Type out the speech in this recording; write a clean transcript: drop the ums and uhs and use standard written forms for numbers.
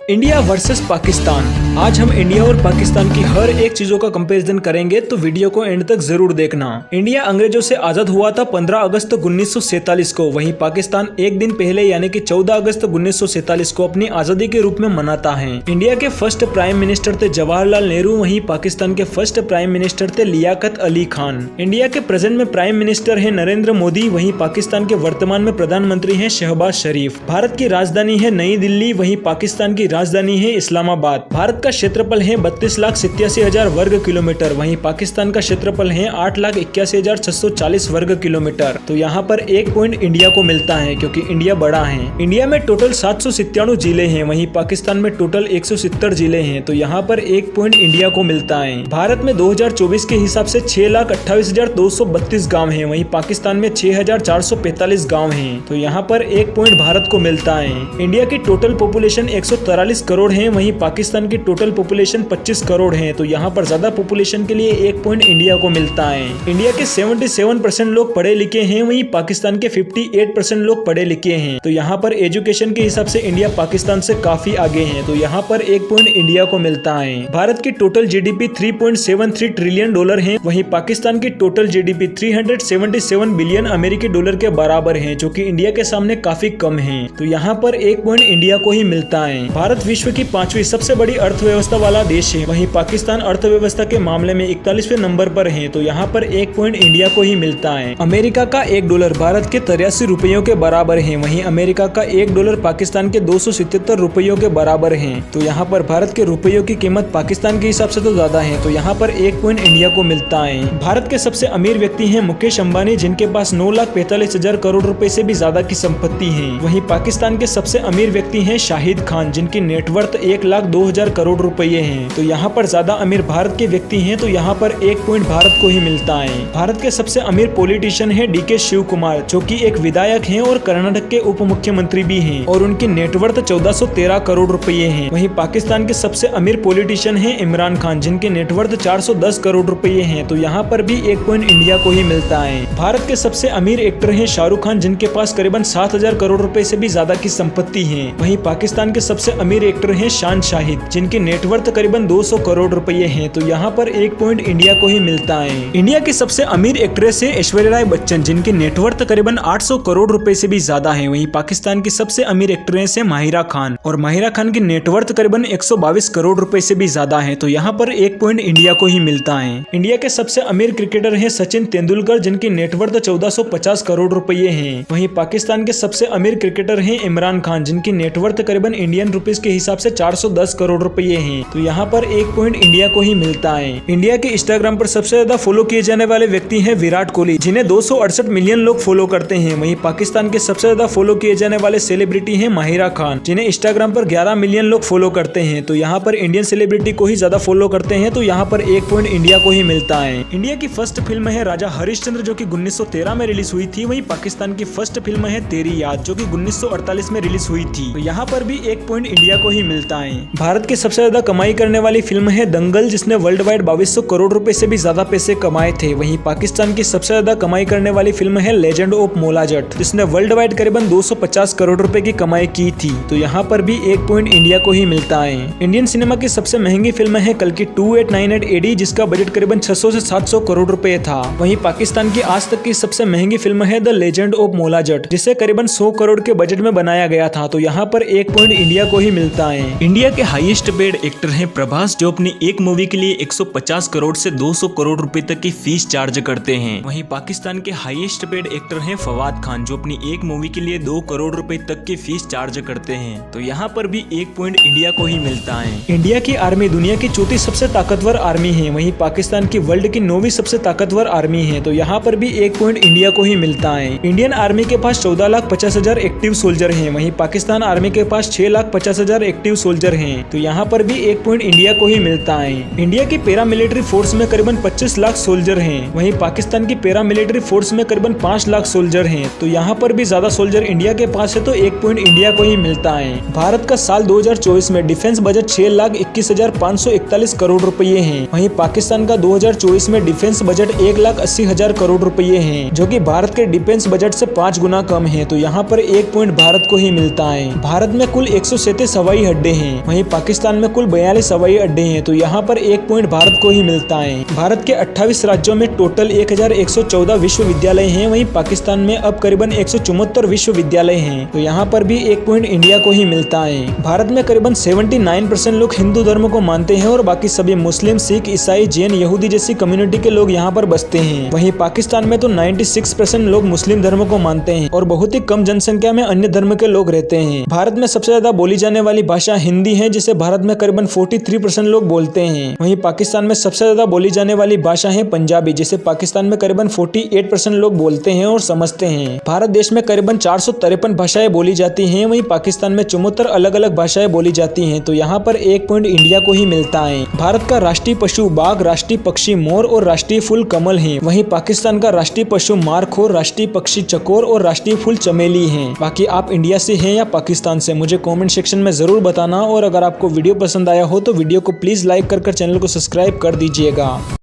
India versus Pakistan. आज हम India और पाकिस्तान की हर एक चीजों का कंपैरिजन करेंगे, तो वीडियो को एंड तक जरूर देखना। इंडिया अंग्रेजों से आजाद हुआ था 15 अगस्त 1947 को। वहीं पाकिस्तान एक दिन पहले यानी कि 14 अगस्त 1947 को अपनी आजादी के रूप में मनाता है। इंडिया के फर्स्ट प्राइम मिनिस्टर थे जवाहरलाल नेहरू, वहीं पाकिस्तान के फर्स्ट प्राइम मिनिस्टर थे लियाकत अली खान। इंडिया के प्रेजेंट में प्राइम मिनिस्टर है नरेंद्र मोदी, वहीं पाकिस्तान के वर्तमान में प्रधानमंत्री है शहबाज शरीफ। भारत की राजधानी है नई दिल्ली, वहीं पाकिस्तान की राजधानी है इस्लामाबाद। भारत का क्षेत्रफल है 32,87,000 वर्ग किलोमीटर, वहीं पाकिस्तान का क्षेत्रफल है 8,81,640 वर्ग किलोमीटर। तो यहाँ पर एक पॉइंट इंडिया को मिलता है क्योंकि इंडिया बड़ा है। इंडिया में टोटल 797 जिले हैं, वहीं पाकिस्तान में टोटल 170 जिले हैं। तो यहाँ पर एक पॉइंट इंडिया को मिलता है। भारत में 2024 के हिसाब से 6,28,232 गाँव है, वहीं पाकिस्तान में 6,445 गाँव है। तो यहाँ पर एक पॉइंट भारत को मिलता है। इंडिया की टोटल पॉपुलेशन 143 करोड़ है, वहीं पाकिस्तान की टोटल पॉपुलेशन 25 करोड़ है। तो यहाँ पर ज्यादा पॉपुलेशन के लिए एक पॉइंट इंडिया को मिलता है। इंडिया के 77% लोग पढ़े लिखे हैं, वहीं पाकिस्तान के 58% लोग पढ़े लिखे हैं। तो यहाँ पर एजुकेशन के हिसाब से इंडिया पाकिस्तान से काफी आगे है। तो यहाँ पर एक पॉइंट इंडिया को मिलता है। भारत की टोटल जीडीपी 3.73 ट्रिलियन डॉलर है, वहीं पाकिस्तान की टोटल जीडीपी 377 बिलियन अमेरिकी डॉलर के बराबर है, जो कि इंडिया के सामने काफी कम है। तो यहाँ पर एक पॉइंट इंडिया को ही मिलता है। भारत विश्व की 5वीं सबसे बड़ी अर्थव्यवस्था वाला देश है, वहीं पाकिस्तान अर्थव्यवस्था के मामले में 41वें नंबर पर है। तो यहाँ पर एक पॉइंट इंडिया को ही मिलता है। अमेरिका का $1 भारत के 83 रुपयों के बराबर है, वहीं अमेरिका का $1 पाकिस्तान के 277 रुपयों के बराबर है। तो यहाँ पर भारत के रुपयों की कीमत पाकिस्तान के हिसाब से तो ज्यादा है। तो यहाँ पर एक पॉइंट इंडिया को मिलता है। भारत के सबसे अमीर व्यक्ति है मुकेश अंबानी, जिनके पास 9,45,000 करोड़ रुपए से भी ज्यादा की संपत्ति है। वहीं पाकिस्तान के सबसे अमीर व्यक्ति है शाहिद खान, जिनकी नेटवर्थ 1,02,000 करोड़ रुपए हैं। तो यहाँ पर ज्यादा अमीर भारत के व्यक्ति हैं। तो यहाँ पर एक पॉइंट भारत को ही मिलता है। भारत के सबसे अमीर पॉलिटिशियन है डीके शिव कुमार, जो कि एक विधायक हैं और कर्नाटक के उप मुख्यमंत्री भी हैं, और उनकी नेटवर्थ 1413 करोड़ रुपए हैं। वहीं पाकिस्तान के सबसे अमीर पॉलिटिशियन है इमरान खान, जिनकी नेटवर्थ 410 करोड़ रुपए हैं। तो यहाँ पर भी एक पॉइंट इंडिया को ही मिलता है। भारत के सबसे अमीर एक्टर है शाहरुख खान, जिनके पास करीबन 7,000 करोड़ रुपए से भी ज्यादा की संपत्ति है। वहीं पाकिस्तान के सबसे अमीर एक्टर है शान शाहिद, जिनकी नेटवर्थ करीबन 200 करोड़ रुपए हैं। तो यहाँ पर एक पॉइंट इंडिया को ही मिलता है। इंडिया की सबसे अमीर एक्ट्रेस है ऐश्वर्या राय बच्चन, जिनकी नेटवर्थ करीबन 800 करोड़ रुपए से भी ज्यादा है। वहीं पाकिस्तान की सबसे अमीर एक्ट्रेस है माहिरा खान, और माहिरा खान की नेटवर्थ करीबन 122 करोड़ रुपए से भी ज्यादा है। तो यहाँ पर एक पॉइंट इंडिया को ही मिलता है। इंडिया के सबसे अमीर क्रिकेटर है सचिन तेंदुलकर, जिनकी नेटवर्थ 1450 करोड़ रुपए हैं। वहीं पाकिस्तान के सबसे अमीर क्रिकेटर है इमरान खान, जिनकी नेटवर्थ करीबन इंडियन रुपीज के हिसाब से 410 करोड़ रुपए हैं। तो यहाँ पर एक पॉइंट इंडिया को ही मिलता है। इंडिया के इंस्टाग्राम पर सबसे ज्यादा फॉलो किए जाने वाले व्यक्ति हैं विराट कोहली, जिन्हें 268 मिलियन लोग फॉलो करते हैं। वहीं पाकिस्तान के सबसे ज्यादा फॉलो किए जाने वाले सेलिब्रिटी हैं माहिरा खान, जिन्हें इंस्टाग्राम पर 11 मिलियन लोग फॉलो करते हैं। तो यहाँ पर इंडियन सेलिब्रिटी को ही ज्यादा फॉलो करते हैं। तो यहाँ पर एक पॉइंट इंडिया को ही मिलता है। इंडिया की फर्स्ट फिल्म है राजा हरिश्चंद्र, जो की 1913 में रिलीज हुई थी। वहीं पाकिस्तान की फर्स्ट फिल्म है तेरी याद, जो की 1948 में रिलीज हुई थी। तो यहाँ पर भी एक पॉइंट इंडिया को ही मिलता है। भारत की सबसे ज्यादा कमाई करने वाली फिल्म है दंगल, जिसने वर्ल्ड वाइड 2200 करोड़ रुपए से भी ज्यादा पैसे कमाए थे। वहीं पाकिस्तान की सबसे ज्यादा कमाई करने वाली फिल्म है लेजेंड ऑफ मोलाजट, जिसने वर्ल्ड वाइड करीबन 250 करोड़ रुपए की कमाई की थी। तो यहाँ पर भी एक पॉइंट इंडिया को ही मिलता है। इंडियन सिनेमा की सबसे महंगी फिल्म है कल्कि 2898 AD, जिसका बजट करीबन 600 से 700 करोड़ रुपए था। वहीं पाकिस्तान की आज तक की सबसे महंगी फिल्म है द लेजेंड ऑफ मोलाजट, जिसे करीबन 100 करोड़ के बजट में बनाया गया था। तो यहाँ पर एक पॉइंट इंडिया को ही मिलता है। इंडिया के हाईएस्ट पेड एक्टर हैं प्रभास, जो अपनी एक मूवी के लिए 150 करोड़ से 200 करोड़ रुपए तक की फीस चार्ज करते हैं। वहीं पाकिस्तान के हाईएस्ट पेड एक्टर हैं फवाद खान, जो अपनी एक मूवी के लिए 2 करोड़ रुपए तक की फीस चार्ज करते हैं। तो यहाँ पर भी एक पॉइंट इंडिया को ही मिलता है। इंडिया की आर्मी दुनिया की चौथी सबसे ताकतवर आर्मी है, वहीं पाकिस्तान की वर्ल्ड की 9वीं सबसे ताकतवर आर्मी है। तो यहाँ पर भी एक पॉइंट इंडिया को ही मिलता है। इंडियन आर्मी के पास 14,50,000 एक्टिव सोल्जर हैं, वहीं पाकिस्तान आर्मी के पास 6,50,000 एक्टिव सोल्जर हैं। तो यहाँ पर भी 1 पॉइंट इंडिया को ही मिलता है। इंडिया की पैरामिलिट्री फोर्स में करीबन 25 लाख सोल्जर हैं। वहीं पाकिस्तान की पैरामिलिट्री फोर्स में करीबन 5 लाख सोल्जर हैं। तो यहाँ पर भी ज्यादा सोल्जर इंडिया के पास है, तो 1 पॉइंट इंडिया को ही मिलता है। भारत का साल 2024 में डिफेंस बजट 6,21,541 करोड़ रुपए है। वहीं पाकिस्तान का 2024 में डिफेंस बजट 1,80,000 करोड़ रुपए है, जो कि भारत के डिफेंस बजट से 5 गुना कम है। तो यहाँ पर 1 पॉइंट भारत को ही मिलता है। भारत में कुल 137 हवाई अड्डे हैं। वहीं पाकिस्तान में कुल 42 हवाई अड्डे हैं। तो यहाँ पर 1 पॉइंट भारत को ही मिलता है। भारत के 28 राज्यों में टोटल 1114 विश्वविद्यालय हैं। वहीं पाकिस्तान में अब करीबन 174 विश्वविद्यालय हैं। तो यहाँ पर भी 1 पॉइंट इंडिया को ही मिलता है। भारत में करीबन 79% लोग हिंदू धर्म को मानते हैं और बाकी सभी मुस्लिम, सिख, ईसाई, जैन, यहूदी जैसी कम्युनिटी के लोग यहाँ पर बसते हैं। वहीं पाकिस्तान में तो 96% लोग मुस्लिम धर्म को मानते हैं और बहुत ही कम जनसंख्या में अन्य धर्म के लोग रहते हैं। भारत में सबसे ज्यादा बोली जाने वाली भाषा हिंदी है, जिसे भारत में करीबन 43% लोग बोलते हैं। वहीं पाकिस्तान में सबसे ज्यादा बोली जाने वाली भाषा है पंजाबी, जिसे पाकिस्तान में करीबन 48% लोग बोलते हैं और समझते हैं। भारत देश में करीबन 453 भाषाएं बोली जाती हैं। वहीं पाकिस्तान में 74 अलग अलग भाषाएं बोली जाती हैं। तो यहाँ पर 1 पॉइंट इंडिया को ही मिलता है। भारत का राष्ट्रीय पशु बाघ, राष्ट्रीय पक्षी मोर और राष्ट्रीय फूल कमल है। वहीं पाकिस्तान का राष्ट्रीय पशु मारखोर, राष्ट्रीय पक्षी चकोर और राष्ट्रीय फूल चमेली है। बाकी आप इंडिया से हैं या पाकिस्तान से, मुझे कमेंट सेक्शन में जरूर बताना। और अगर आपको वीडियो पसंद आया हो तो वीडियो को प्लीज लाइक कर चैनल को सब्सक्राइब कर दीजिएगा।